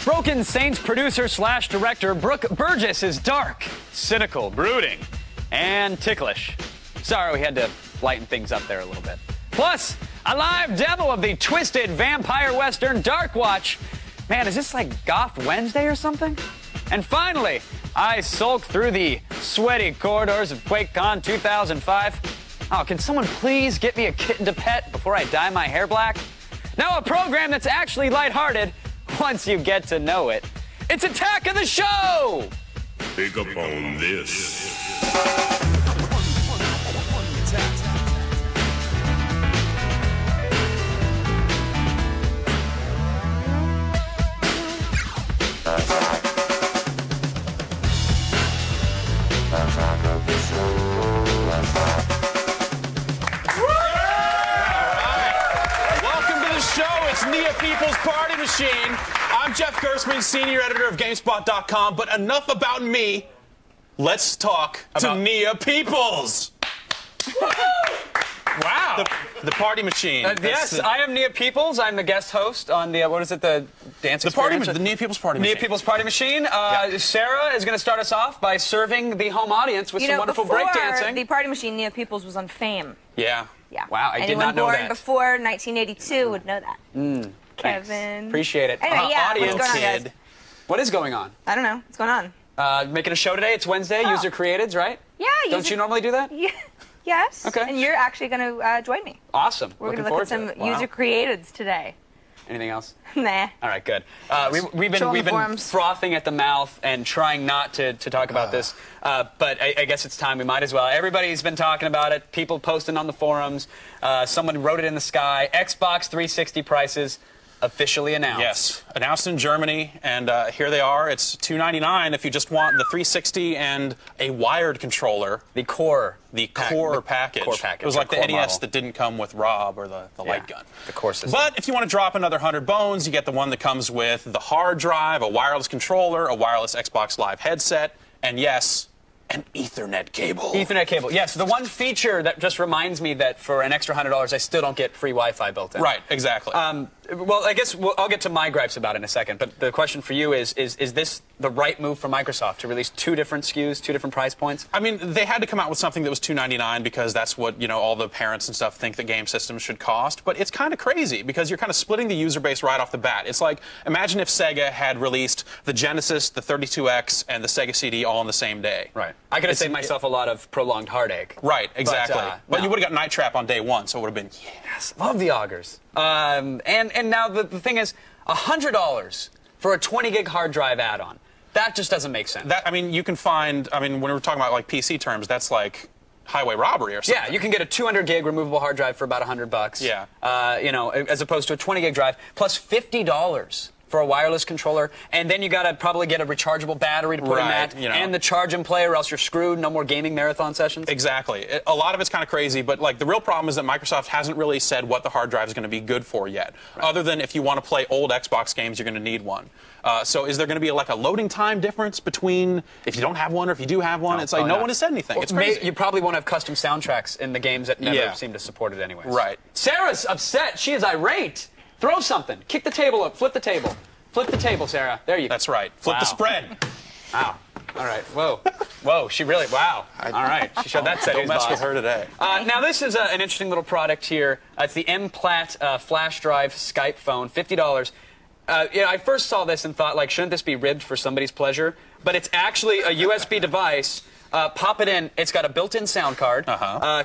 Broken Saints producer slash director Brooke Burgess is dark, cynical, brooding, and ticklish. Sorry, we had to lighten things up there a little bit. Plus, a live demo of the twisted vampire western Dark Watch. Man, is this like Goth Wednesday or something? And finally, I sulk through the sweaty corridors of QuakeCon 2005. Oh, can someone please get me a kitten to pet before I dye my hair black? Now, a program that's actually lighthearted once you get to know it. It's Attack of the Show! Pick up on this. It's Nia People's Party Machine. I'm Jeff Gerstmann, senior editor of GameSpot.com. But enough about me. Let's talk to Nia Peoples. Wow. The Party Machine. Yes, I am Nia Peoples. I'm the guest host on the, what is it, the dance experience? The Nia People's Party Machine. Nia People's Party Machine. Sarah is going to start us off by serving the home audience with some wonderful breakdancing. The Party Machine, Nia Peoples was on Fame. Yeah. Yeah. Wow, I did not know that. Anyone born before 1982 would know that. Kevin. Thanks. Appreciate it. Anyway, audience what's going on, guys? What is going on? I don't know. What's going on? Making a show today. It's Wednesday. Oh. User createds, right? Yeah. Don't you normally do that? Yeah. Yes. Okay. And you're actually going to join me. Awesome. We're going to look at some user createds today. Anything else? Nah. All right, good. We've been frothing at the mouth and trying not to talk about this, but I guess it's time. We might as well. Everybody's been talking about it. People posting on the forums. Someone wrote it in the sky. Xbox 360 prices officially announced. Yes, announced in Germany, and here they are. It's $299 if you just want the 360 and a wired controller. The core. The core package. It was like the NES model that didn't come with Rob or the light gun. The core system. But if you want to drop another 100 bones, you get the one that comes with the hard drive, a wireless controller, a wireless Xbox Live headset, and yes, an Ethernet cable. Ethernet cable. Yes, the one feature that just reminds me that for an extra $100, I still don't get free Wi-Fi built in. Right, exactly. Well, I guess I'll get to my gripes about it in a second, but the question for you is this the right move for Microsoft to release two different SKUs, two different price points? I mean, they had to come out with something that was $299 because that's what, all the parents and stuff think that game systems should cost, but it's kind of crazy because you're kind of splitting the user base right off the bat. It's like, imagine if Sega had released the Genesis, the 32X, and the Sega CD all on the same day. Right. I could have saved myself a lot of prolonged heartache. Right, exactly. But no. You would have got Night Trap on day one, so it would have been, yes, love the augers. And now the thing is, $100 for a 20 gig hard drive add-on. That just doesn't make sense. You can find, when we're talking about like PC terms, that's like highway robbery or something. Yeah, you can get a 200 gig removable hard drive for about $100. Yeah. As opposed to a 20 gig drive, plus $50 for a wireless controller, and then you got to probably get a rechargeable battery to put in that, and the charge and play, or else you're screwed. No more gaming marathon sessions. Exactly. A lot of it's kind of crazy, but like the real problem is that Microsoft hasn't really said what the hard drive is going to be good for yet. Right. Other than if you want to play old Xbox games, you're going to need one. So is there going to be like a loading time difference between if you don't have one or if you do have one? It's like no one has said anything. It's crazy. You probably won't have custom soundtracks in the games that never seem to support it anyways. Right. Sarah's upset. She is irate. Throw something. Kick the table up. Flip the table. Flip the table, Sarah. There you go. That's right. Flip the spread. Wow. All right. Whoa. Whoa. She really, wow. All right. She showed that setting. Don't mess with her today. Now, this is an interesting little product here. It's the M-Plat flash drive Skype phone, $50. I first saw this and thought, like, shouldn't this be ribbed for somebody's pleasure? But it's actually a USB device. Pop it in. It's got a built-in sound card.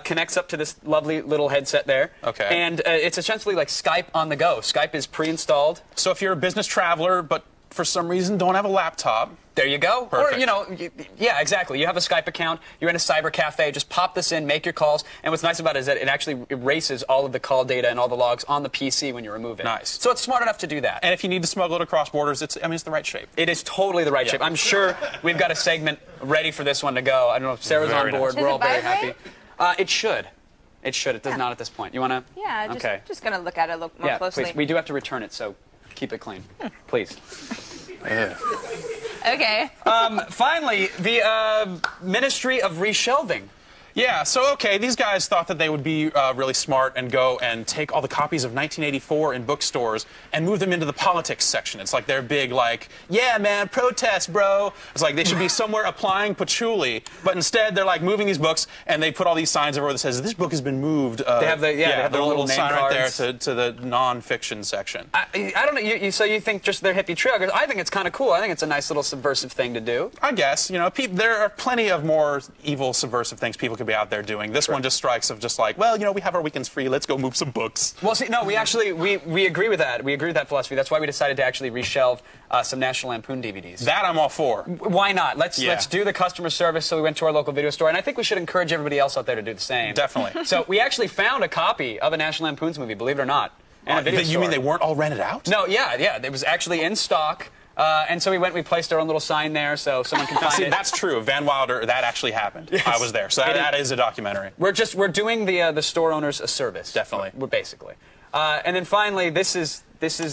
Connects up to this lovely little headset there. Okay. And it's essentially like Skype on the go. Skype is pre-installed. So if you're a business traveler, but for some reason don't have a laptop. There you go. Perfect. Or, yeah, exactly. You have a Skype account, you're in a cyber cafe, just pop this in, make your calls, and what's nice about it is that it actually erases all of the call data and all the logs on the PC when you remove it. Nice. So it's smart enough to do that. And if you need to smuggle it across borders, it's the right shape. It is totally the right shape. I'm sure we've got a segment ready for this one to go. I don't know if Sarah's on board. Nice. We're all very happy. It should. It should. It does not at this point. You want to? Yeah, just going to look at it a little more closely. Please. We do have to return it, so keep it clean. Please. Okay. Finally, the Ministry of Reshelving Yeah, so okay, these guys thought that they would be really smart and go and take all the copies of 1984 in bookstores and move them into the politics section. It's like their big, like, yeah, man, protest, bro. It's like they should be somewhere applying patchouli, but instead they're like moving these books and they put all these signs everywhere that says this book has been moved. They have they have the the little name sign cards. right there to the non-fiction section. I don't know. So you think just their hippie trail? 'Cause I think it's kind of cool. I think it's a nice little subversive thing to do. I guess, you know, there are plenty of more evil, subversive things people could be out there doing. This one just strikes of just like, well, you know, we have our weekends free. Let's go move some books. Well, see, no, we actually we agree with that. We agree with that philosophy. That's why we decided to actually reshelve some National Lampoon DVDs. That I'm all for. Why not? Let's do the customer service. So we went to our local video store, and I think we should encourage everybody else out there to do the same. Definitely. So we actually found a copy of a National Lampoon's movie, believe it or not, in a video store. You mean they weren't all rented out? No, yeah, it was actually in stock. And so we placed our own little sign there so someone can find See, it. that's true. Van Wilder, that actually happened. Yes. I was there. So that is a documentary. We're doing the store owners a service. Definitely. We're basically. And then finally, this is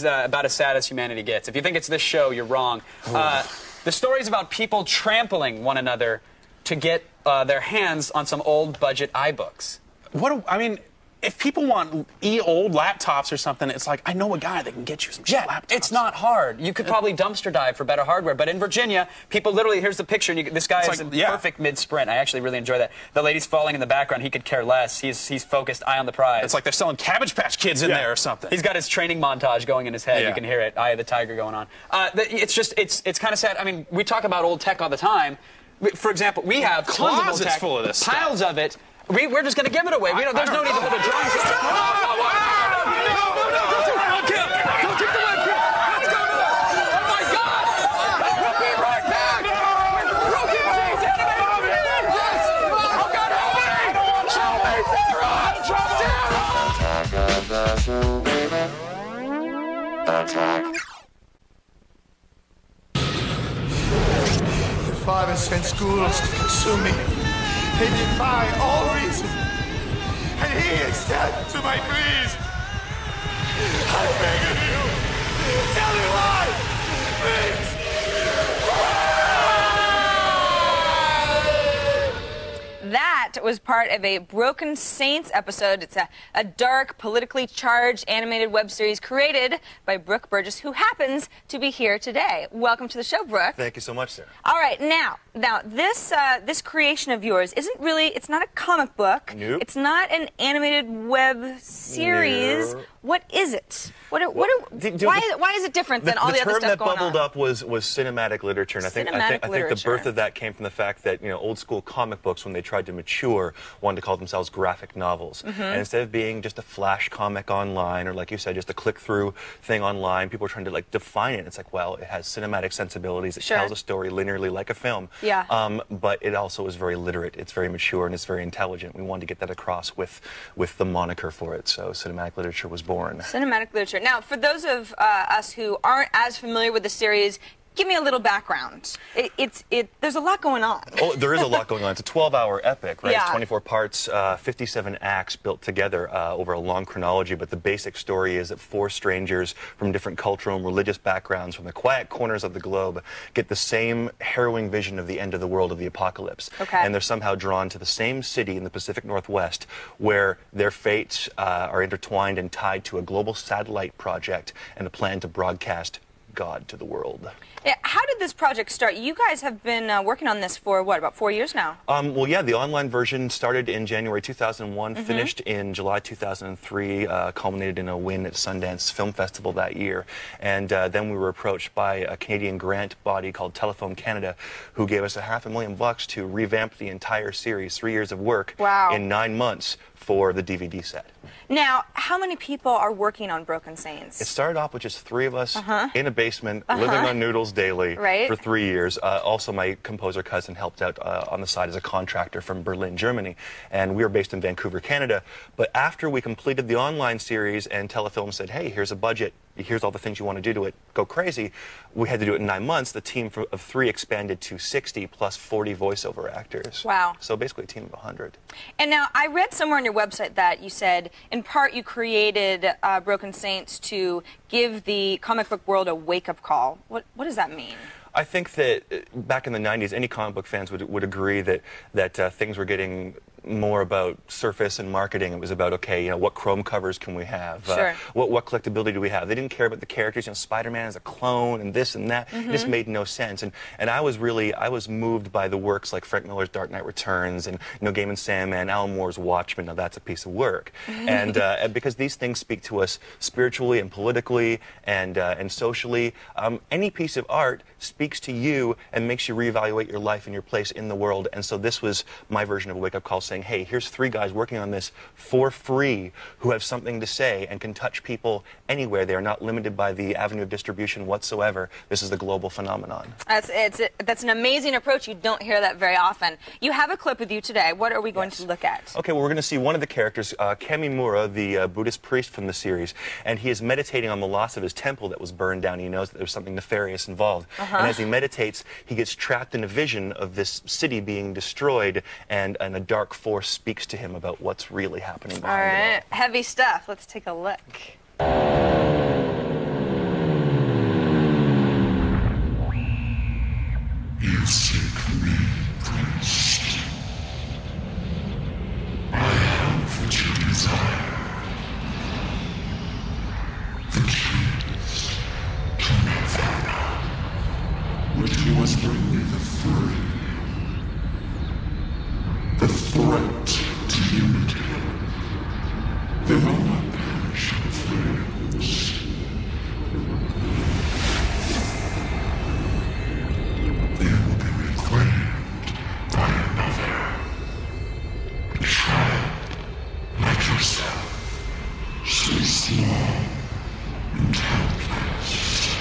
about as sad as humanity gets. If you think it's this show, you're wrong. The story is about people trampling one another to get their hands on some old budget iBooks. I mean, if people want old laptops or something, it's like, I know a guy that can get you some cheap laptops. It's not hard. You could probably dumpster dive for better hardware. But in Virginia, people literally, here's the picture. And this guy is in perfect mid-sprint. I actually really enjoy that. The lady's falling in the background. He could care less. He's focused, eye on the prize. It's like they're selling Cabbage Patch Kids in there or something. He's got his training montage going in his head. You can hear it. Eye of the Tiger going on. It's kind of sad. I mean, we talk about old tech all the time. For example, we have tons of old tech, full of this piles stuff. of it. We're just going to give it away. There's no need to put a drum set. The Father sent schools to consume me. They defy all reason. And he is deaf to my pleas. I beg of you, tell me why. Please. That was part of a Broken Saints episode. It's a dark, politically charged animated web series created by Brooke Burgess, who happens to be here today. Welcome to the show, Brooke. Thank you so much, Sarah. All right, now this creation of yours it's not a comic book. Nope. It's not an animated web series. No. What is it? Why is it different than all the other stuff going on? The term that bubbled up was cinematic literature, and I think the birth of that came from the fact that old school comic books, when they tried to mature, wanted to call themselves graphic novels, and instead of being just a flash comic online or, like you said, just a click-through thing online, people were trying to define it. It's like, well, it has cinematic sensibilities. It tells a story linearly like a film. Yeah. But it also is very literate. It's very mature and it's very intelligent. We wanted to get that across with the moniker for it. So cinematic literature was born. Cinematic literature. Now, for those of us who aren't as familiar with the series, give me a little background. There's a lot going on. Oh, there is a lot going on. It's a 12-hour epic, right? Yeah. It's 24 parts, 57 acts built together over a long chronology. But the basic story is that 4 strangers from different cultural and religious backgrounds from the quiet corners of the globe get the same harrowing vision of the end of the world, of the apocalypse. Okay. And they're somehow drawn to the same city in the Pacific Northwest where their fates are intertwined and tied to a global satellite project and a plan to broadcast God to the world. Yeah, how did this project start? You guys have been working on this for, what, about 4 years now? Well, yeah, the online version started in January 2001, finished in July 2003, culminated in a win at Sundance Film Festival that year. And then we were approached by a Canadian grant body called Telephone Canada, who gave us $500,000 to revamp the entire series, 3 years of work in 9 months for the DVD set. Now, how many people are working on Broken Saints? It started off with just 3 of us in a basement, living on noodles daily for 3 years. Also, my composer cousin helped out on the side as a contractor from Berlin, Germany. And we were based in Vancouver, Canada. But after we completed the online series and Telefilm said, hey, here's a budget, here's all the things you want to do to it, go crazy, we had to do it in 9 months. The team of 3 expanded to 60 plus 40 voiceover actors. Wow. So basically a team of 100. And now, I read somewhere on your website that you said, in part, you created Broken Saints to give the comic book world a wake-up call. What does that mean? I think that back in the 90s, any comic book fans would agree that things were getting more about surface and marketing. It was about, okay, you know, what Chrome covers can we have? Sure. What collectability do we have? They didn't care about the characters. You know, Spider-Man is a clone and this and that. It just made no sense. And I was moved by the works like Frank Miller's Dark Knight Returns and Neil Gaiman's Sandman, Alan Moore's Watchmen. Now that's a piece of work. And because these things speak to us spiritually and politically and socially, any piece of art speaks to you and makes you reevaluate your life and your place in the world. And so this was my version of a wake-up call, saying, hey, here's 3 guys working on this for free who have something to say and can touch people anywhere. They are not limited by the avenue of distribution whatsoever. This is the global phenomenon. That's an amazing approach. You don't hear that very often. You have a clip with you today. What are we going to look at? Okay, well, we're going to see one of the characters, Kamimura, the Buddhist priest from the series, and he is meditating on the loss of his temple that was burned down. He knows that there's something nefarious involved. And as he meditates, he gets trapped in a vision of this city being destroyed, and a dark force speaks to him about what's really happening behind it all. Heavy stuff. Let's take a look. You seek me, priest. I have what you desire. The keys to Nirvana. But you must bring me the 3. The threat to unity. They will not perish in flames. They will be reclaimed by another. Betrayed like yourself. So small and helpless.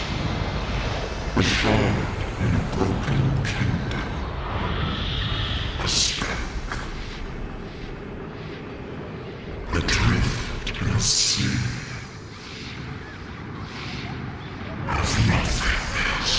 A shard in a broken kingdom. A speck. Adrift in a sea of nothingness.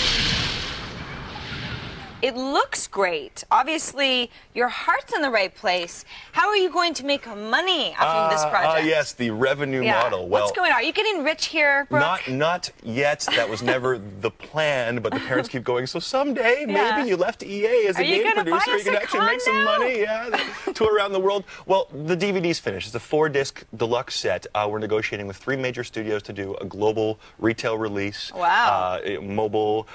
It looks great. Obviously, your heart's in the right place. How are you going to make money off of this project? Yes, the revenue model. Well, what's going on? Are you getting rich here, Brooke? Not yet. That was never the plan, but the parents keep going, so someday maybe you left EA as a game producer, you can actually make some money. Yeah, tour around the world. Well, the DVD's finished. It's a 4-disc deluxe set. We're negotiating with 3 major studios to do a global retail release. Wow. Mobile,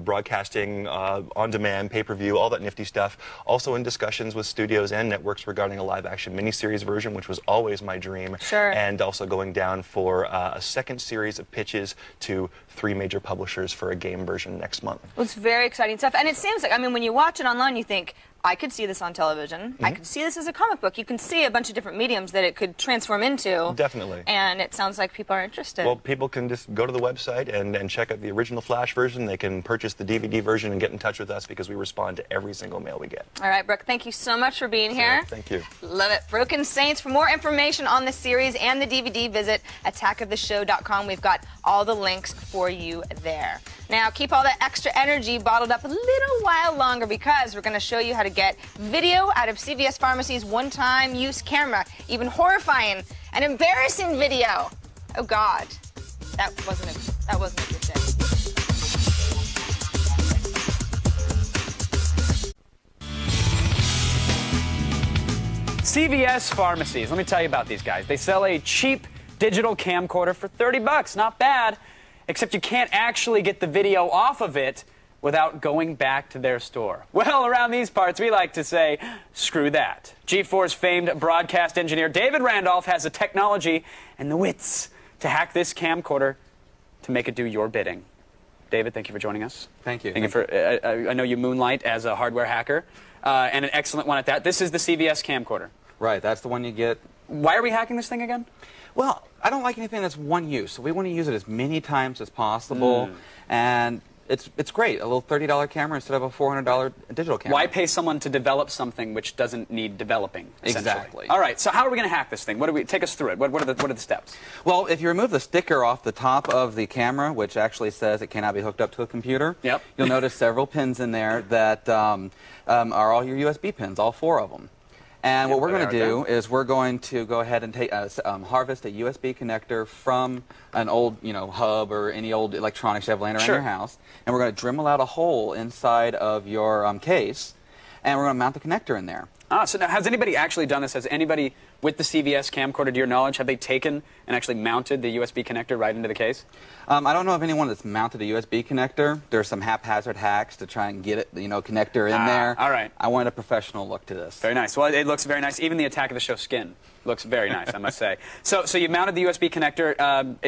broadcasting, on-demand, pay-per-view, all that nifty stuff. Also in discussions with studios and networks regarding a live-action miniseries version, which was always my dream. Sure. And also going down for a second series of pitches to 3 major publishers for a game version next month. Well, it's very exciting stuff. And it seems like, I mean, when you watch it online, you think, I could see this on television. I could see this as a comic book. You can see a bunch of different mediums that it could transform into. Definitely. And it sounds like people are interested. Well, people can just go to the website and check out the original Flash version. They can purchase the DVD version and get in touch with us because we respond to every single mail we get. All right, Brooke, thank you so much for being here. Thank you. Love it. Broken Saints. For more information on the series and the DVD, visit attackoftheshow.com. We've got all the links for you there. Now, keep all that extra energy bottled up a little while longer because we're going to show you how to get video out of CVS Pharmacy's one-time use camera. Even horrifying and embarrassing video. Oh, God. That wasn't a good thing. CVS Pharmacies. Let me tell you about these guys. They sell a cheap digital camcorder for $30. Not bad. Except you can't actually get the video off of it without going back to their store. Well, around these parts, we like to say, screw that. G4's famed broadcast engineer David Randolph has the technology and the wits to hack this camcorder to make it do your bidding. David, thank you for joining us. Thank you. Thank you for. I know you moonlight as a hardware hacker, and an excellent one at that. This is the CVS camcorder. Right, that's the one you get. Why are we hacking this thing again? Well, I don't like anything that's one use, so we want to use it as many times as possible, and it's great. A little $30 camera instead of a $400 digital camera. Why pay someone to develop something which doesn't need developing? Exactly. All right. So how are we going to hack this thing? Take us through it. What are the steps? Well, if you remove the sticker off the top of the camera, which actually says it cannot be hooked up to a computer, yep. You'll notice several pins in there that are all your USB pins, all 4 of them. And what we're going to do is we're going to go ahead and take harvest a USB connector from an old, hub or any old electronics you have laying around your house, and we're going to Dremel out a hole inside of your case. and we're going to mount the connector in there. Ah, so now has anybody actually done this? Has anybody with the CVS camcorder, to your knowledge, have they taken and actually mounted the USB connector right into the case? I don't know of anyone that's mounted a USB connector. There's some haphazard hacks to try and get it, connector in there. All right. I wanted a professional look to this. Very nice. Well, it looks very nice. Even the Attack of the Show skin looks very nice, I must say. So you mounted the USB connector.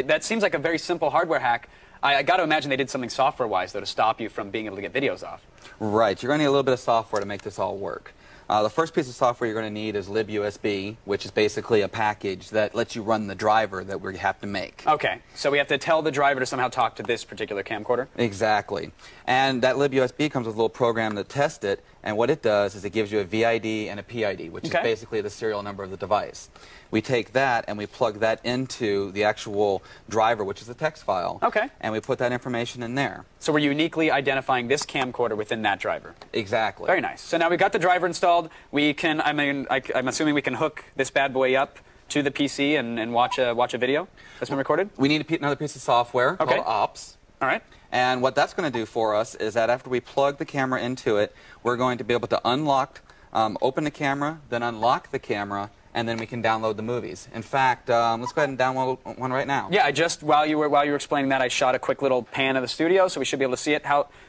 That seems like a very simple hardware hack. I got to imagine they did something software-wise, though, to stop you from being able to get videos off. Right. You're going to need a little bit of software to make this all work. The first piece of software you're going to need is libUSB, which is basically a package that lets you run the driver that we have to make. Okay, so we have to tell the driver to somehow talk to this particular camcorder? Exactly. And that libUSB comes with a little program to test it, and what it does is it gives you a VID and a PID, which is basically the serial number of the device. We take that and we plug that into the actual driver, which is a text file. Okay. And we put that information in there. So we're uniquely identifying this camcorder within that driver. Exactly. Very nice. So now we've got the driver installed. We can, I'm assuming we can hook this bad boy up to the PC and watch a video that's been recorded? We need another piece of software called OPS. All right. And what that's going to do for us is that after we plug the camera into it, we're going to be able to unlock, open the camera, then unlock the camera, and then we can download the movies. In fact, let's go ahead and download one right now. Yeah, while you were explaining that, I shot a quick little pan of the studio, so we should be able to see it.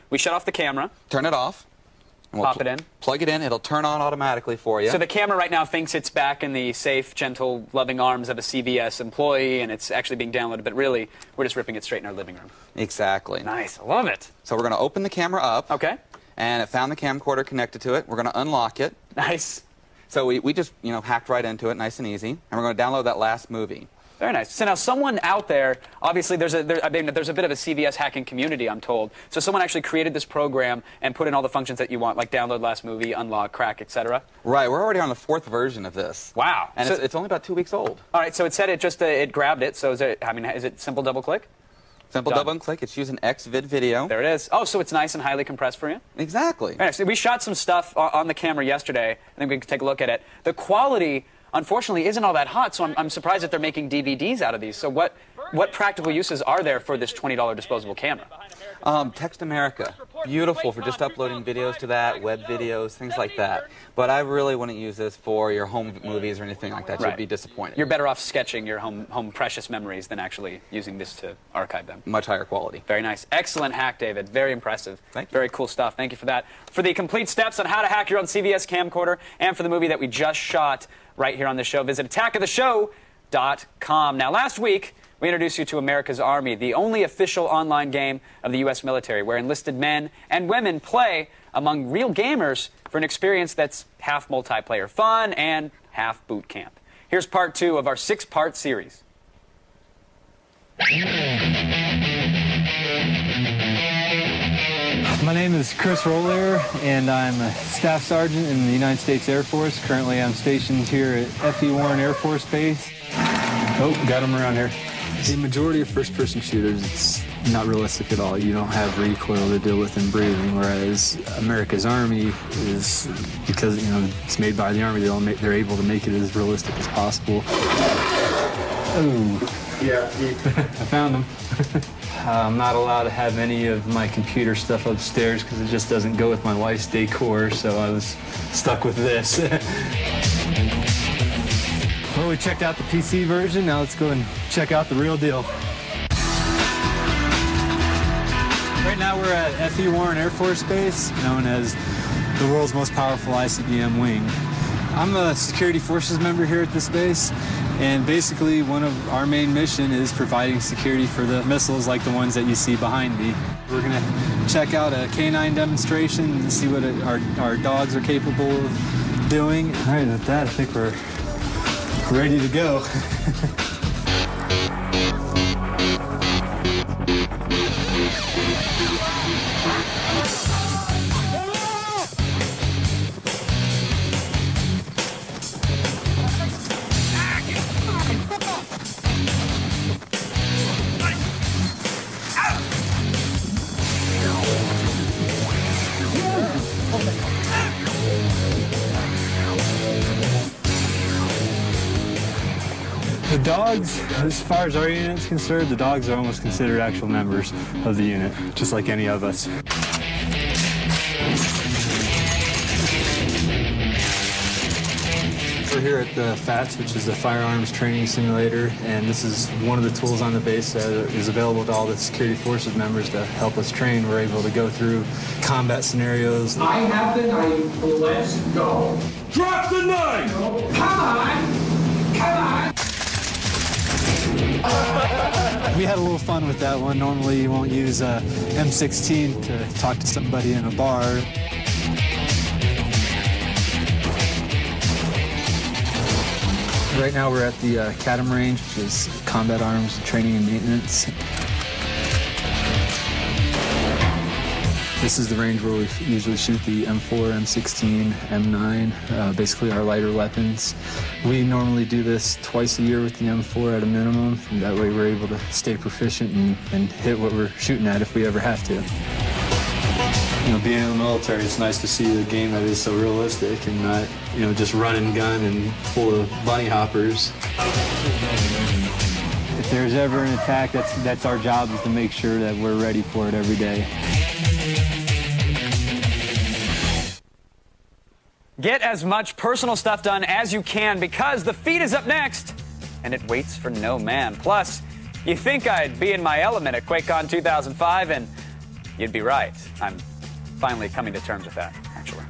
We shut off the camera. Turn it off. And we'll pop it in. Plug it in. It'll turn on automatically for you. So the camera right now thinks it's back in the safe, gentle, loving arms of a CVS employee, and it's actually being downloaded, but really, we're just ripping it straight in our living room. Exactly. Nice. I love it. So we're going to open the camera up. Okay. And it found the camcorder connected to it. We're going to unlock it. Nice. So we just, hacked right into it, nice and easy. And we're going to download that last movie. Very nice. So now someone out there, obviously there's a bit of a CVS hacking community, I'm told. So someone actually created this program and put in all the functions that you want, like download last movie, unlock, crack, etc. Right. We're already on the 4th version of this. Wow. And it's only about 2 weeks old. All right. So it said it grabbed it. So is it simple double click? Simple double and click. It's using Xvid video. There it is. Oh, so it's nice and highly compressed for you? Exactly. Very nice. We shot some stuff on the camera yesterday. I think we can take a look at it. The quality, unfortunately, isn't all that hot, so I'm surprised that they're making DVDs out of these. So what practical uses are there for this $20 disposable camera? Text America. Beautiful for just uploading videos to that, web videos, things like that. But I really wouldn't use this for your home movies or anything like that. You'd be disappointed. You're better off sketching your home precious memories than actually using this to archive them. Much higher quality. Very nice. Excellent hack, David. Very impressive. Thank you. Very cool stuff. Thank you for that. For the complete steps on how to hack your own CVS camcorder and for the movie that we just shot right here on the show, visit attackoftheshow.com. Now, last week, we introduced you to America's Army, the only official online game of the U.S. military, where enlisted men and women play among real gamers for an experience that's half multiplayer fun and half boot camp. Here's part 2 of our 6-part series. My name is Chris Roller, and I'm a Staff Sergeant in the United States Air Force. Currently, I'm stationed here at F.E. Warren Air Force Base. Oh, got him around here. The majority of first-person shooters, it's not realistic at all. You don't have recoil to deal with in breathing, whereas America's Army is, because it's made by the Army, they're able to make it as realistic as possible. Oh, yeah, I found him. I'm not allowed to have any of my computer stuff upstairs because it just doesn't go with my wife's decor, so I was stuck with this. Well, we checked out the PC version. Now let's go and check out the real deal. Right now we're at F.E. Warren Air Force Base, known as the world's most powerful ICBM wing. I'm a security forces member here at this base, and basically one of our main mission is providing security for the missiles like the ones that you see behind me. We're going to check out a K9 demonstration and see what our dogs are capable of doing. All right, with that, I think we're ready to go. The dogs, as far as our unit's concerned, the dogs are almost considered actual members of the unit, just like any of us. We're here at the FATS, which is the Firearms Training Simulator, and this is one of the tools on the base that is available to all the security forces members to help us train. We're able to go through combat scenarios. I have the knife, let's go. Drop the knife! Come on, come on. We had a little fun with that one. Normally you won't use a M16 to talk to somebody in a bar. Right now we're at the CADM range, which is Combat Arms Training and Maintenance. This is the range where we usually shoot the M4, M16, M9, basically our lighter weapons. We normally do this twice a year with the M4 at a minimum, and that way we're able to stay proficient and hit what we're shooting at if we ever have to. You know, being in the military, it's nice to see a game that is so realistic and not, you know, just run and gun and full of bunny hoppers. If there's ever an attack, that's our job, is to make sure that we're ready for it every day. Get as much personal stuff done as you can because the feed is up next, and it waits for no man. Plus, you think I'd be in my element at QuakeCon 2005, and you'd be right. I'm finally coming to terms with that, actually.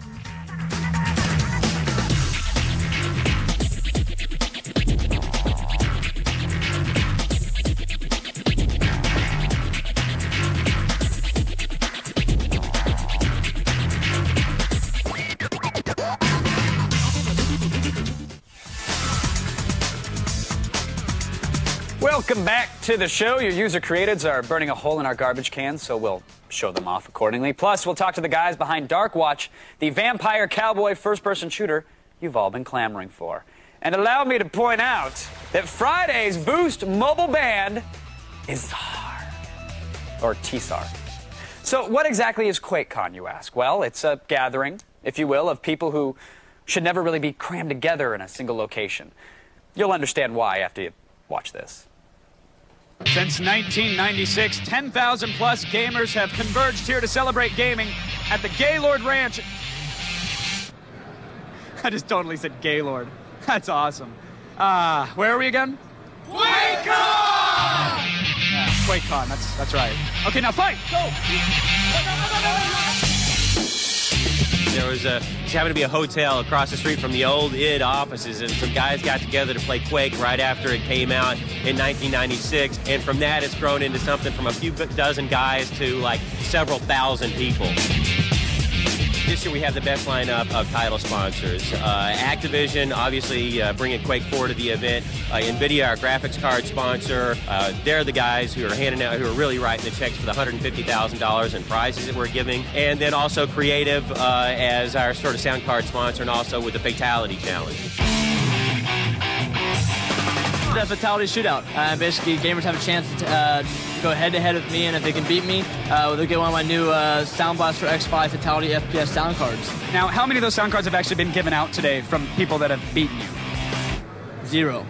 Welcome back to the show. Your user createds are burning a hole in our garbage cans, so we'll show them off accordingly. Plus, we'll talk to the guys behind Darkwatch, the vampire cowboy first-person shooter you've all been clamoring for. And allow me to point out that Friday's Boost mobile band is SAR, or TSAR. So what exactly is QuakeCon, you ask? Well, it's a gathering, if you will, of people who should never really be crammed together in a single location. You'll understand why after you watch this. Since 1996, 10,000 plus gamers have converged here to celebrate gaming at the Gaylord Ranch. I just totally said Gaylord. That's awesome. Where are we again? QuakeCon! Yeah, QuakeCon, that's right. Okay, now fight! Go! There was happened to be a hotel across the street from the old id offices, and some guys got together to play Quake right after it came out in 1996, and from that it's grown into something from a few dozen guys to like several thousand people. This year we have the best lineup of title sponsors. Activision, obviously, bringing Quake 4 to the event. NVIDIA, our graphics card sponsor. They're the guys who are who are really writing the checks for the $150,000 in prizes that we're giving. And then also Creative as our sort of sound card sponsor, and also with the Fatality Challenge. The Fatality Shootout. Basically, gamers have a chance to go head-to-head with me, and if they can beat me, they'll get one of my new Sound Blaster X5 Fatality FPS sound cards. Now, how many of those sound cards have actually been given out today from people that have beaten you? 0.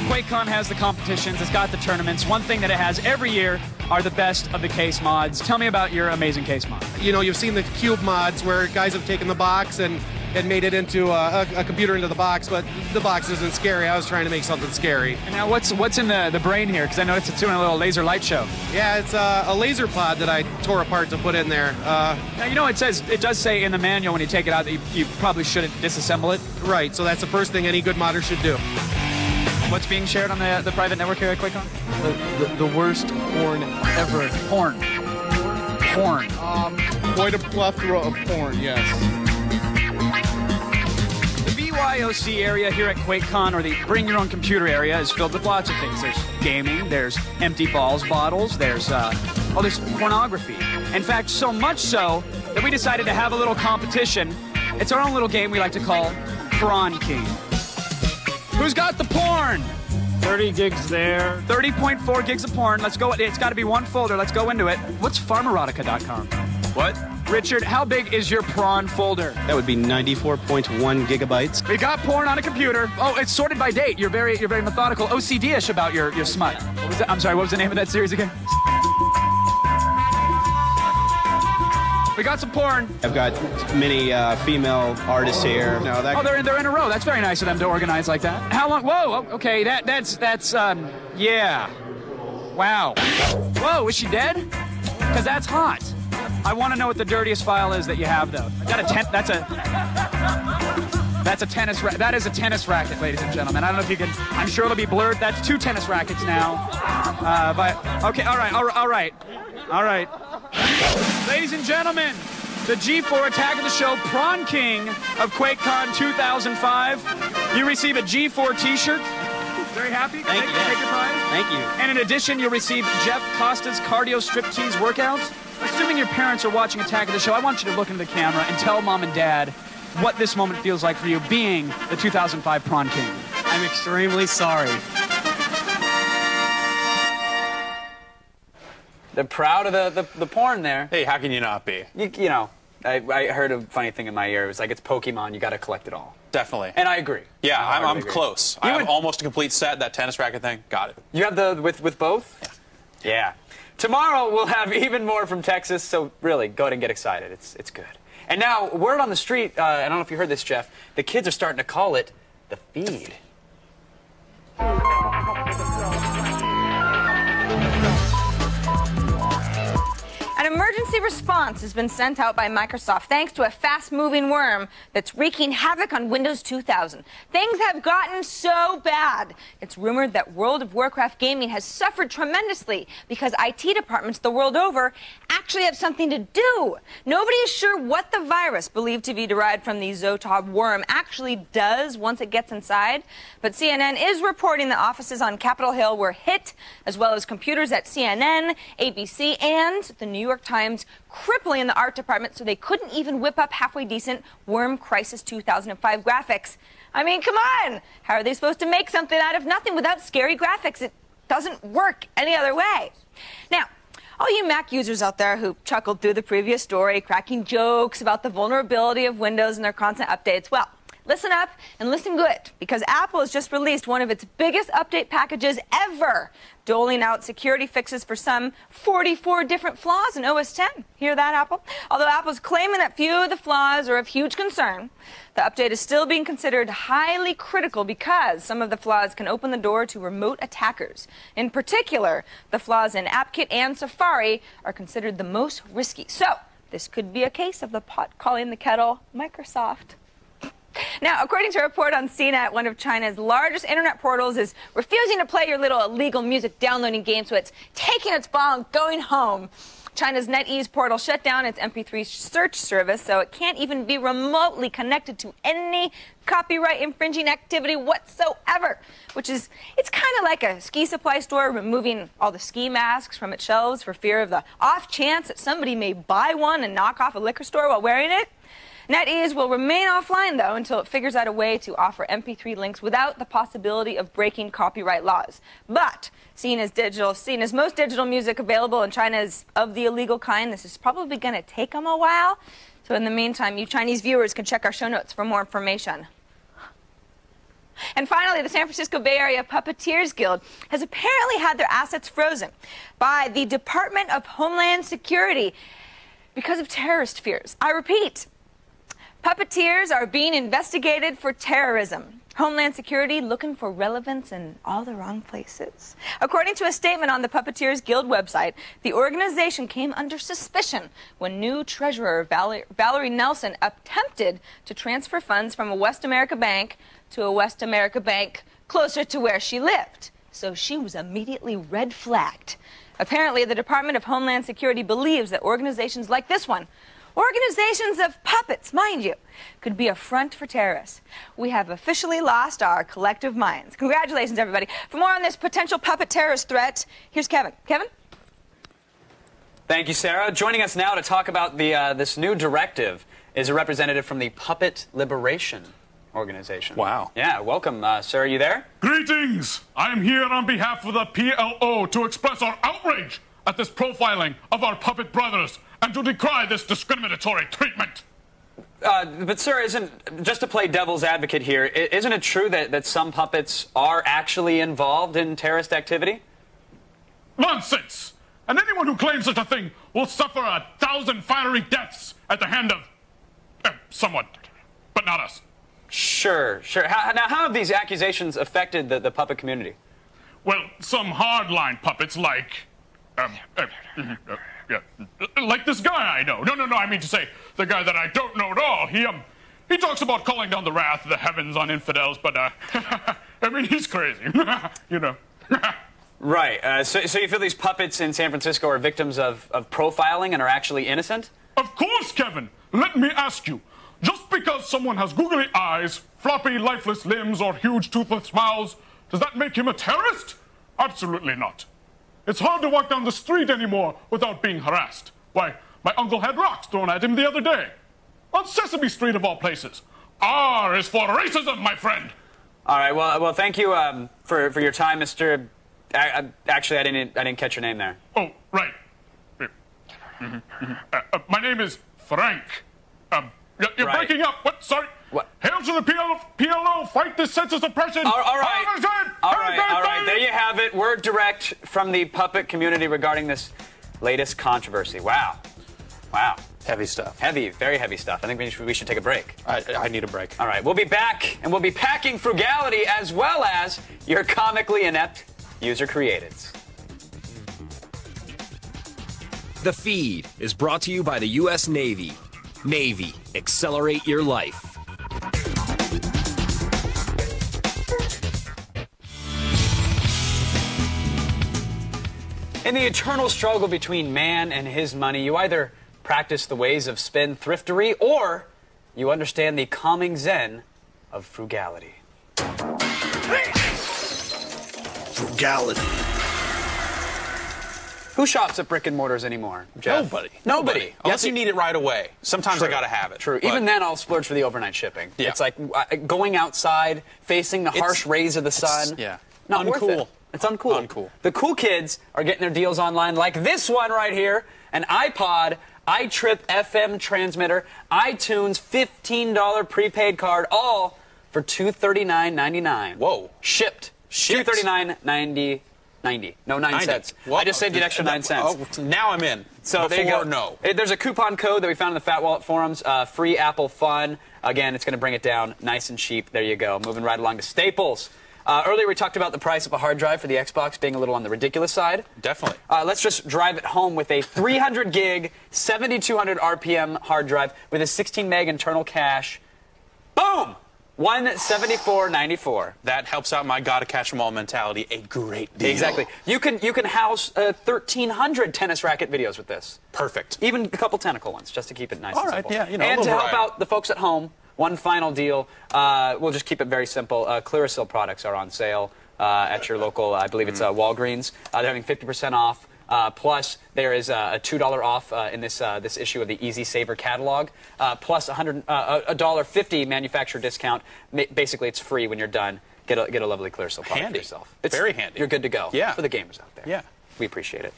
QuakeCon has the competitions, it's got the tournaments. One thing that it has every year are the best of the case mods. Tell me about your amazing case mod. You know, you've seen the cube mods where guys have taken the box and made it into a computer into the box, but the box isn't scary. I was trying to make something scary. And now what's in the brain here? Because I know it's doing a little laser light show. Yeah, it's a laser pod that I tore apart to put in there. Now, you know, it does say in the manual when you take it out that you probably shouldn't disassemble it. Right, so that's the first thing any good modder should do. What's being shared on the private network here at QuakeCon? The worst porn ever. Porn. Quite a plethora of porn, yes. The BYOC area here at QuakeCon, or the Bring Your Own Computer area, is filled with lots of things. There's gaming, there's empty balls bottles, there's pornography. In fact, so much so that we decided to have a little competition. It's our own little game we like to call Prawn King. Who's got the porn? 30 gigs there. 30.4 gigs of porn. Let's go. It's got to be one folder. Let's go into it. What's farmerotica.com? What? Richard, how big is your prawn folder? That would be 94.1 gigabytes. We got porn on a computer. Oh, it's sorted by date. You're very methodical, OCD-ish about your smut. What was that? I'm sorry, what was the name of that series again? We got some porn. I've got many female artists here. No, Oh, they're in a row. That's very nice of them to organize like that. How long? Whoa, okay, that's yeah. Wow. Whoa, is she dead? Because that's hot. I want to know what the dirtiest file is that you have, though. That's a tennis racket. That is a tennis racket, ladies and gentlemen. I don't know if you can. I'm sure it'll be blurred. That's 2 tennis rackets now. But okay, all right. Ladies and gentlemen, the G4 Attack of the Show Prawn King of QuakeCon 2005. You receive a G4 T-shirt. Very happy. Thank you. Take your prize. Thank you. And in addition, you'll receive Jeff Costa's cardio striptease workouts. Assuming your parents are watching Attack of the Show, I want you to look into the camera and tell Mom and Dad what this moment feels like for you being the 2005 Prawn King. I'm extremely sorry. They're proud of the porn there. Hey, how can you not be? You know, I heard a funny thing in my ear. It was like, it's Pokemon, you got to collect it all. Definitely. And I agree. Yeah, I'm agree. close. I have almost a complete set. That tennis racket thing, got it. You have the with both? Yeah. Tomorrow we'll have even more from Texas, so really, go ahead and get excited. It's good. And now, word on the street, I don't know if you heard this, Jeff, the kids are starting to call it the feed. An emergency response has been sent out by Microsoft thanks to a fast-moving worm that's wreaking havoc on Windows 2000. Things have gotten so bad. It's rumored that World of Warcraft gaming has suffered tremendously because IT departments the world over actually have something to do. Nobody is sure what the virus, believed to be derived from the Zotov worm, actually does once it gets inside. But CNN is reporting that offices on Capitol Hill were hit, as well as computers at CNN, ABC, and the New York Times, crippling the art department so they couldn't even whip up halfway decent Worm Crisis 2005 graphics. I mean, come on! How are they supposed to make something out of nothing without scary graphics? It doesn't work any other way. Now, all you Mac users out there who chuckled through the previous story, cracking jokes about the vulnerability of Windows and their constant updates, well, listen up and listen good, because Apple has just released one of its biggest update packages ever, doling out security fixes for some 44 different flaws in OS X. Hear that, Apple? Although Apple's claiming that few of the flaws are of huge concern, the update is still being considered highly critical because some of the flaws can open the door to remote attackers. In particular, the flaws in AppKit and Safari are considered the most risky. So, this could be a case of the pot calling the kettle Microsoft. Now, according to a report on CNET, one of China's largest internet portals is refusing to play your little illegal music downloading game, so it's taking its ball and going home. China's NetEase portal shut down its MP3 search service, so it can't even be remotely connected to any copyright infringing activity whatsoever, which is, it's kind of like a ski supply store removing all the ski masks from its shelves for fear of the off chance that somebody may buy one and knock off a liquor store while wearing it. NetEase will remain offline, though, until it figures out a way to offer MP3 links without the possibility of breaking copyright laws. But seeing as most digital music available in China is of the illegal kind, this is probably going to take them a while. So in the meantime, you Chinese viewers can check our show notes for more information. And finally, the San Francisco Bay Area Puppeteers Guild has apparently had their assets frozen by the Department of Homeland Security because of terrorist fears. I repeat. Puppeteers are being investigated for terrorism. Homeland Security looking for relevance in all the wrong places. According to a statement on the Puppeteers Guild website, the organization came under suspicion when new treasurer Valerie Nelson attempted to transfer funds from a West America bank to a West America bank closer to where she lived. So she was immediately red flagged. Apparently, the Department of Homeland Security believes that organizations like this one, organizations of puppets, mind you, could be a front for terrorists. We have officially lost our collective minds. Congratulations, everybody. For more on this potential puppet terrorist threat, here's Kevin. Kevin? Thank you, Sarah. Joining us now to talk about this new directive is a representative from the Puppet Liberation Organization. Wow. Yeah, welcome. Sir, are you there? Greetings! I'm here on behalf of the PLO to express our outrage at this profiling of our puppet brothers and to decry this discriminatory treatment. But sir, just to play devil's advocate here, isn't it true that some puppets are actually involved in terrorist activity? Nonsense! and anyone who claims such a thing will suffer 1,000 fiery deaths at the hand of someone, but not us. Sure. Now, how have these accusations affected the puppet community? Well, some hardline puppets like this guy I know. No, I mean to say, the guy that I don't know at all. He talks about calling down the wrath of the heavens on infidels, but, I mean, he's crazy, you know. Right. So you feel these puppets in San Francisco are victims of profiling and are actually innocent? Of course, Kevin. Let me ask you. Just because someone has googly eyes, floppy, lifeless limbs, or huge toothless mouths, does that make him a terrorist? Absolutely not. It's hard to walk down the street anymore without being harassed. Why, my uncle had rocks thrown at him the other day. On Sesame Street, of all places. R is for racism, my friend. All right. Well, thank you for your time, Mr. Actually, I didn't catch your name there. Oh, right. My name is Frank. You're Right. breaking up. What? Sorry. What? Hail to the PLO. Fight this census oppression. All right. All right. Baby. There you have it. Word direct from the puppet community regarding this latest controversy. Wow. Heavy stuff. Heavy, very heavy stuff. I think we should take a break. I need a break. All right. We'll be back, and we'll be packing frugality as well as your comically inept user-createds. The Feed is brought to you by the U.S. Navy. Navy, accelerate your life. In the eternal struggle between man and his money, you either practice the ways of spendthriftery or you understand the calming zen of frugality. Frugality. Who shops at brick and mortars anymore, Jeff? Nobody. Unless you need it right away. Sometimes I gotta have it. True. But Even then, I'll splurge for the overnight shipping. Yeah. It's like going outside, facing the harsh rays of the sun. Not worth it. It's uncool. The cool kids are getting their deals online like this one right here. An iPod, iTrip FM transmitter, iTunes $15 prepaid card, all for $239.99. Whoa. Shipped. $239.90. No, 9 cents. I just saved you an extra 9 cents. Oh, now I'm in. So there you go. No. There's a coupon code that we found in the Fat Wallet forums. Free Apple Fun. Again, it's going to bring it down nice and cheap. There you go. Moving right along to Staples. Earlier we talked about the price of a hard drive for the Xbox being a little on the ridiculous side. Definitely. Let's just drive it home with a 300 gig, 7,200 RPM hard drive with a 16 meg internal cache. Boom! $174.94. That helps out my gotta catch 'em all mentality a great deal. Exactly. You can house 1,300 tennis racket videos with this. Perfect. Even a couple tentacle ones, just to keep it nice and simple. Yeah, you know, and a to little help variety. out the folks at home, one final deal. We'll just keep it very simple. Clearasil products are on sale at your local, I believe it's Walgreens. They're having 50% off. Plus, there is a $2 off in this issue of the Easy Saver catalog. Plus a $1.50 manufacturer discount. Basically, it's free when you're done. Get a lovely Clearasil product for yourself. It's very handy. You're good to go. Yeah. For the gamers out there. Yeah. We appreciate it.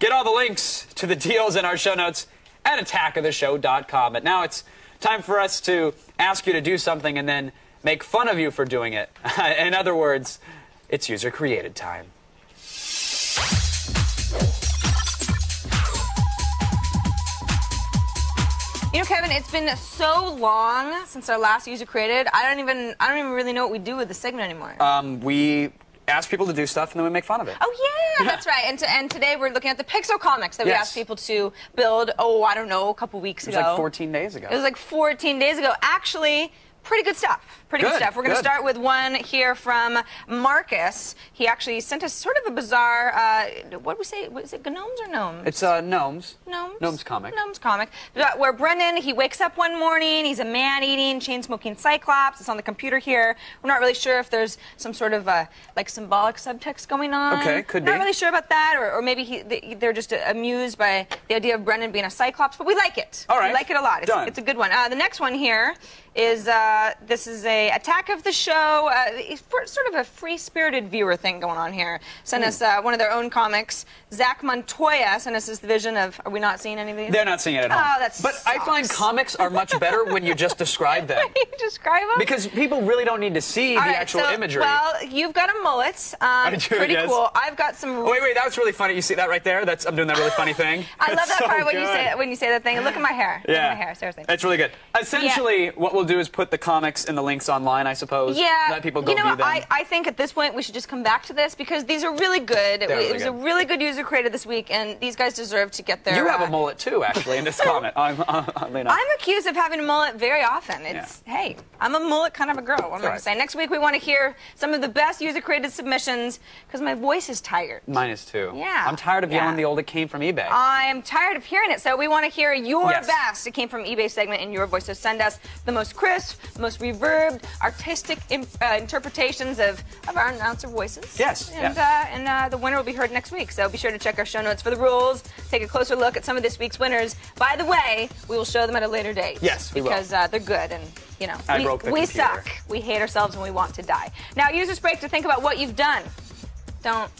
Get all the links to the deals in our show notes at attackoftheshow.com. But now it's time for us to ask you to do something and then make fun of you for doing it. In other words, it's user-created time. You know, Kevin, it's been so long since our last user created. I don't even really know what we do with the segment anymore. We ask people to do stuff and then we make fun of it. Oh yeah, that's right. And today we're looking at the Pixar comics that we asked people to build. Oh, I don't know, a couple weeks ago. It was like 14 days ago. It was like 14 days ago. Actually, pretty good stuff. Pretty good stuff. We're going to start with one here from Marcus. He actually sent us sort of a bizarre, what did we say? Was it gnomes or gnomes? It's Gnomes. Gnomes? Gnomes comic. Gnomes comic. Where Brendan, he wakes up one morning, he's a man-eating, chain-smoking Cyclops. It's on the computer here. We're not really sure if there's some sort of, like, symbolic subtext going on. Okay, could be. Not really sure about that, or maybe they're just amused by the idea of Brendan being a Cyclops, but we like it. All right. We like it a lot. It's a good one. The next one here is this is a attack of the show, sort of a free-spirited viewer thing going on here. Sent us one of their own comics. Zach Montoya sent us this vision of, are we not seeing any of these? They're not seeing it at home. Oh, that But I find comics are much better when you just describe them. You describe them? Because people really don't need to see the actual imagery. Well, you've got a mullet. Pretty cool. I've got some... Oh, wait, that was really funny. You see that right there? I'm doing that really funny thing. I love that part when you say that thing. Look at my hair. Yeah. Look at my hair, seriously. It's really good. Essentially, what we'll do is put the comics and the links online, I suppose. Yeah. Let people go view them. I think at this point we should just come back to this because these are really good. It was a really good user created this week, and these guys deserve to get their... You have a mullet, too, actually, in this comment. I'm accused of having a mullet very often. Hey, I'm a mullet kind of a girl. What am I going to say? Next week we want to hear some of the best user-created submissions because my voice is tired. Mine is, too. Yeah. I'm tired of yelling the old "it came from eBay." I'm tired of hearing it, so we want to hear your best "it came from eBay" segment in your voice. So send us the most crisp, most reverbed, artistic interpretations of our announcer voices. Yes. And the winner will be heard next week. So be sure to check our show notes for the rules. Take a closer look at some of this week's winners. By the way, we will show them at a later date. Yes, we will. Because they're good and, we suck. We hate ourselves and we want to die. Now, users break to think about what you've done. Don't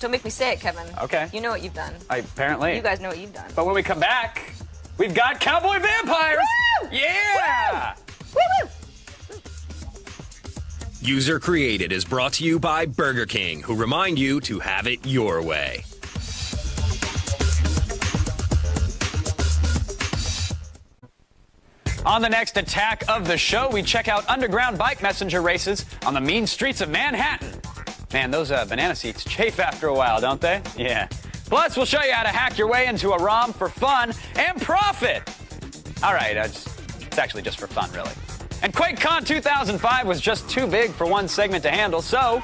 make me say it, Kevin. Okay. You know what you've done. Apparently. You guys know what you've done. But when we come back, we've got Cowboy Vampires. Woo! Yeah. Woo! Woo! User Created is brought to you by Burger King, who remind you to have it your way. On the next attack of the show, we check out underground bike messenger races on the mean streets of Manhattan. Man, those banana seats chafe after a while, don't they? Yeah. Plus, we'll show you how to hack your way into a ROM for fun and profit. All right, it's actually just for fun, really. And QuakeCon 2005 was just too big for one segment to handle, so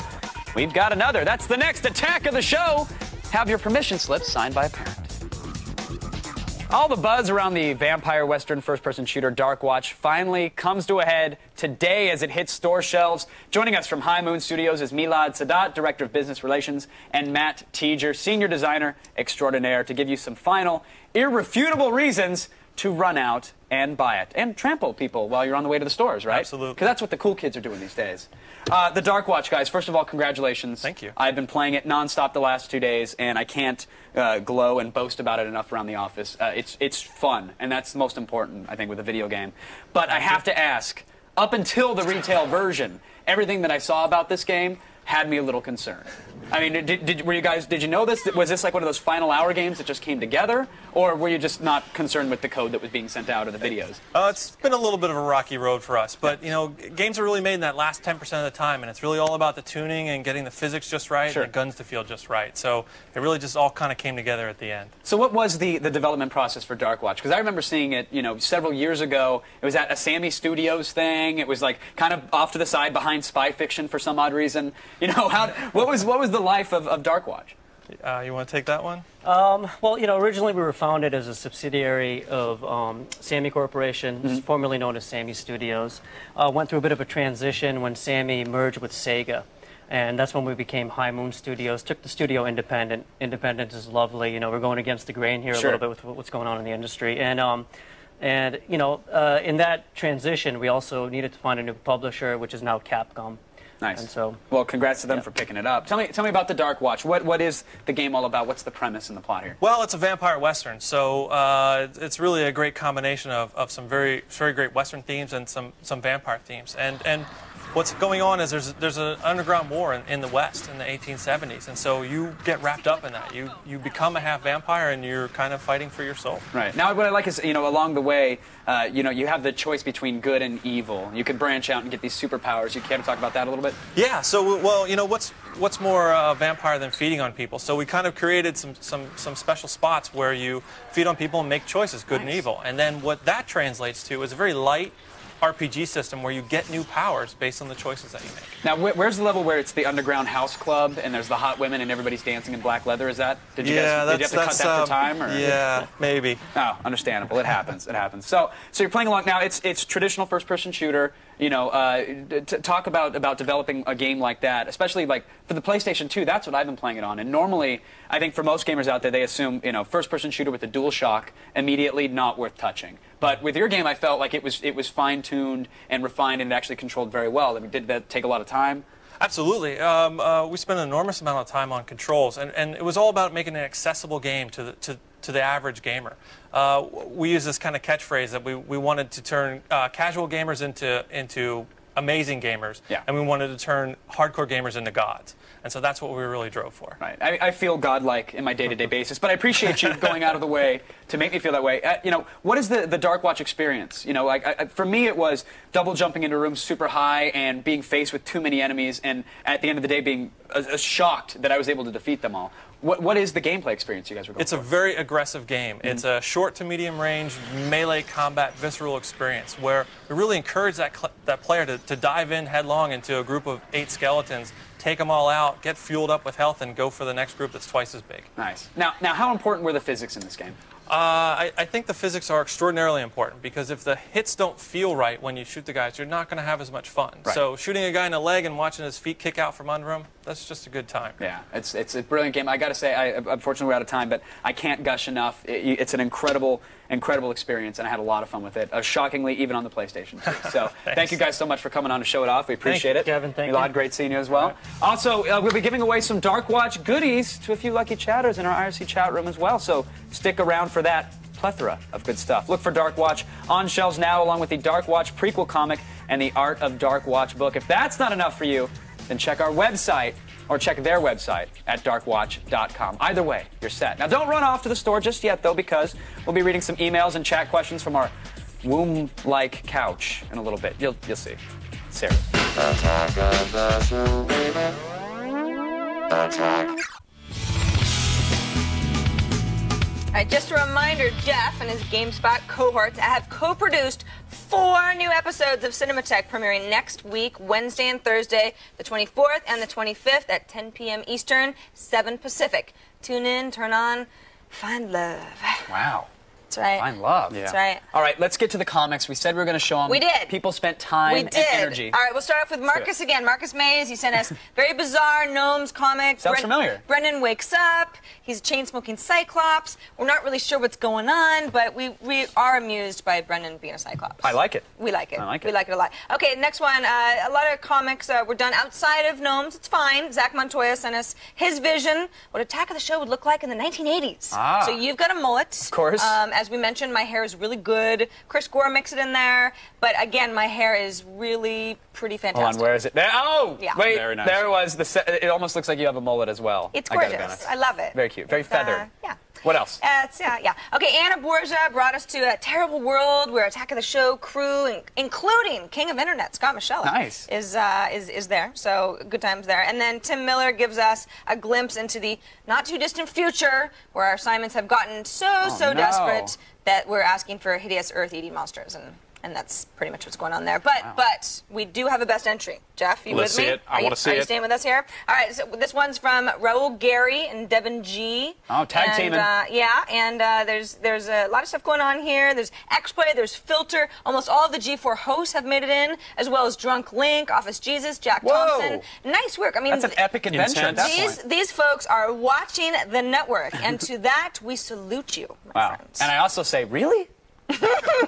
we've got another. That's the next attack of the show. Have your permission slips signed by a parent. All the buzz around the vampire western first-person shooter Darkwatch finally comes to a head today as it hits store shelves. Joining us from High Moon Studios is Milad Sadat, Director of Business Relations, and Matt Teager, Senior Designer Extraordinaire, to give you some final, irrefutable reasons to run out and buy it. And trample people while you're on the way to the stores, right? Absolutely. Because that's what the cool kids are doing these days. The Darkwatch, guys, first of all, congratulations. Thank you. I've been playing it nonstop the last 2 days, and I can't glow and boast about it enough around the office. It's fun, and that's most important, I think, with a video game. But I have to ask, up until the retail version, everything that I saw about this game had me a little concerned. I mean, did you know this? Was this like one of those final hour games that just came together? Or were you just not concerned with the code that was being sent out or the videos? It's been a little bit of a rocky road for us. But, games are really made in that last 10% of the time. And it's really all about the tuning and getting the physics just right and the guns to feel just right. So it really just all kind of came together at the end. So what was the development process for Darkwatch? Because I remember seeing it, several years ago. It was at a Sammy Studios thing. It was like kind of off to the side behind Spy Fiction for some odd reason. What was the life of Darkwatch? You want to take that one? Well, originally we were founded as a subsidiary of Sammy Corporation, formerly known as Sammy Studios. Went through a bit of a transition when Sammy merged with Sega. And that's when we became High Moon Studios, took the studio independent. Independence is lovely. We're going against the grain here a little bit with what's going on in the industry. And in that transition, we also needed to find a new publisher, which is now Capcom. Nice. And so, well, congrats to them for picking it up. Tell me about the Darkwatch. What is the game all about? What's the premise and the plot here? Well, it's a vampire western, so it's really a great combination of some very great western themes and some vampire themes. And what's going on is there's an underground war in the West in the 1870s, and so you get wrapped up in that. You become a half vampire, and you're kind of fighting for your soul. Right. Now, what I like is, along the way, you have the choice between good and evil. You could branch out and get these superpowers. You care to talk about that a little bit? Yeah. So, well, what's more vampire than feeding on people? So we kind of created some special spots where you feed on people and make choices, good and evil. And then what that translates to is a very light RPG system where you get new powers based on the choices that you make. Now, where's the level where it's the underground house club and there's the hot women and everybody's dancing in black leather? Is that? Did you have to cut that for time? Or? Yeah, maybe. Oh, understandable. It happens. It happens. So you're playing along now. It's traditional first-person shooter. You know, talk about developing a game like that, especially like for the PlayStation 2. That's what I've been playing it on. And normally, I think for most gamers out there, they assume, you know, first-person shooter with a DualShock immediately not worth touching. But with your game, I felt like it was fine-tuned and refined and actually controlled very well. I mean, did that take a lot of time? Absolutely. We spent an enormous amount of time on controls, and it was all about making an accessible game to the average gamer. We use this kind of catchphrase that we wanted to turn casual gamers into amazing gamers, and we wanted to turn hardcore gamers into gods. And so that's what we really drove for. Right. I feel godlike in my day-to-day basis, but I appreciate you going out of the way to make me feel that way. You know, what is the Dark Watch experience? You know, like for me, it was double jumping into rooms super high and being faced with too many enemies, and at the end of the day, being shocked that I was able to defeat them all. What is the gameplay experience you guys were going for? It's a very aggressive game. It's a short to medium range melee combat visceral experience where we really encourage that player to dive in headlong into a group of 8 skeletons, take them all out, get fueled up with health, and go for the next group that's twice as big. Nice. Now how important were the physics in this game? I think the physics are extraordinarily important because if the hits don't feel right when you shoot the guys, you're not going to have as much fun. Right. So shooting a guy in the leg and watching his feet kick out from under him, that's just a good time. Yeah, it's a brilliant game. I got to say, unfortunately we're out of time, but I can't gush enough. It's an incredible experience, and I had a lot of fun with it. Shockingly, even on the PlayStation 2. So thank you guys so much for coming on to show it off. We appreciate it. Kevin, thank you. Milad, great seeing you as well. Also, we'll be giving away some Dark Watch goodies to a few lucky chatters in our IRC chat room as well. So stick around for that plethora of good stuff. Look for Dark Watch on shelves now, along with the Dark Watch prequel comic and the Art of Dark Watch book. If that's not enough for you, then check our website or check their website at darkwatch.com. Either way, you're set. Now, don't run off to the store just yet, though, because we'll be reading some emails and chat questions from our womb-like couch in a little bit. You'll see. Sarah. Attack. All right, just a reminder, Jeff and his GameSpot cohorts have co-produced 4 new episodes of Cinematech premiering next week, Wednesday and Thursday, the 24th and the 25th at 10 p.m. Eastern, 7 Pacific. Tune in, turn on, find love. Wow. That's right. Find love. Yeah. That's right. All right, let's get to the comics. We said we were going to show them. We did. People spent time and energy. All right, we'll start off with Marcus again. Marcus Mays, he sent us very bizarre Gnomes comics. Sounds familiar. Brendan wakes up. He's a chain-smoking Cyclops. We're not really sure what's going on, but we are amused by Brendan being a Cyclops. I like it. We like it. I like it. We like it a lot. Okay, next one. A lot of comics were done outside of Gnomes. It's fine. Zach Montoya sent us his vision, what Attack of the Show would look like in the 1980s. Ah. So you've got a mullet. Of course. As we mentioned, my hair is really good. Chris Gore mixed it in there. But again, my hair is really pretty fantastic. Hold on, where is it? There. Oh! Yeah. Wait, Very nice. there it was. It almost looks like you have a mullet as well. It's I gotta be gorgeous. honest. I love it. Very cute. Very feathered. Yeah. What else? Yeah. Okay, Anna Borgia brought us to a terrible world where Attack of the Show crew, including King of Internet, Scott Michelle, nice. is there. So good times there. And then Tim Miller gives us a glimpse into the not too distant future where our assignments have gotten so desperate that we're asking for hideous earth-eating monsters, and that's pretty much what's going on there. But we do have a best entry. Jeff, you Let's with me? see it. I want to see it. Are you staying with us here? All right, so this one's from Raul Gary and Devin G. Oh, tag teaming. There's a lot of stuff going on here. There's X-Play, there's Filter. Almost all of the G4 hosts have made it in, as well as Drunk Link, Office Jesus, Jack Thompson. Nice work. I mean, that's an epic adventure at that point. These folks are watching the network, and to that we salute you, my friends. And I also say, really?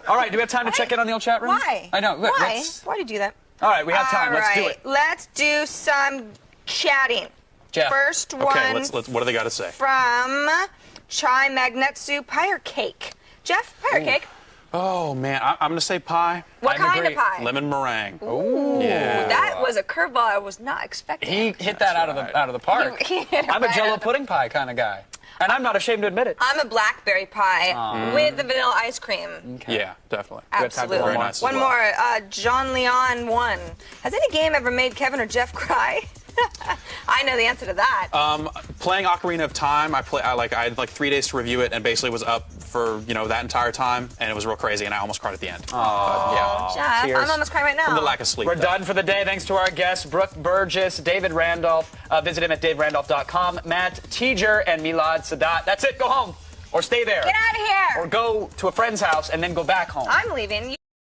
All right, do we have time to check in on the old chat room? Why? I know. Why? Why do you do that? All right, we have time. All Let's do right, it. let's do some chatting. Jeff. First one. Okay, let's. What do they got to say? From Chai Magnetsu Pyre Cake. Jeff, Pyre Cake. Oh man, I'm gonna say pie. What kind of pie? Lemon meringue. Ooh, yeah. That was a curveball I was not expecting. He hit that out of the park. He hit it I'm a right Jell-O out. pudding pie kind of guy, and I'm not ashamed to admit it. I'm a blackberry pie with the vanilla ice cream. Okay. Yeah, definitely. Absolutely. Very nice One as well. more. John Leon 1. Has any game ever made Kevin or Jeff cry? I know the answer to that. Playing Ocarina of Time, I had like 3 days to review it, and basically was up for that entire time, and it was real crazy, and I almost cried at the end. Oh, Jeff, tears. I'm almost crying right now. From the lack of sleep. We're done for the day. Thanks to our guests, Brooke Burgess, David Randolph. Visit him at daverandolph.com. Matt Teager and Milad Sadat. That's it. Go home. Or stay there. Get out of here. Or go to a friend's house and then go back home. I'm leaving.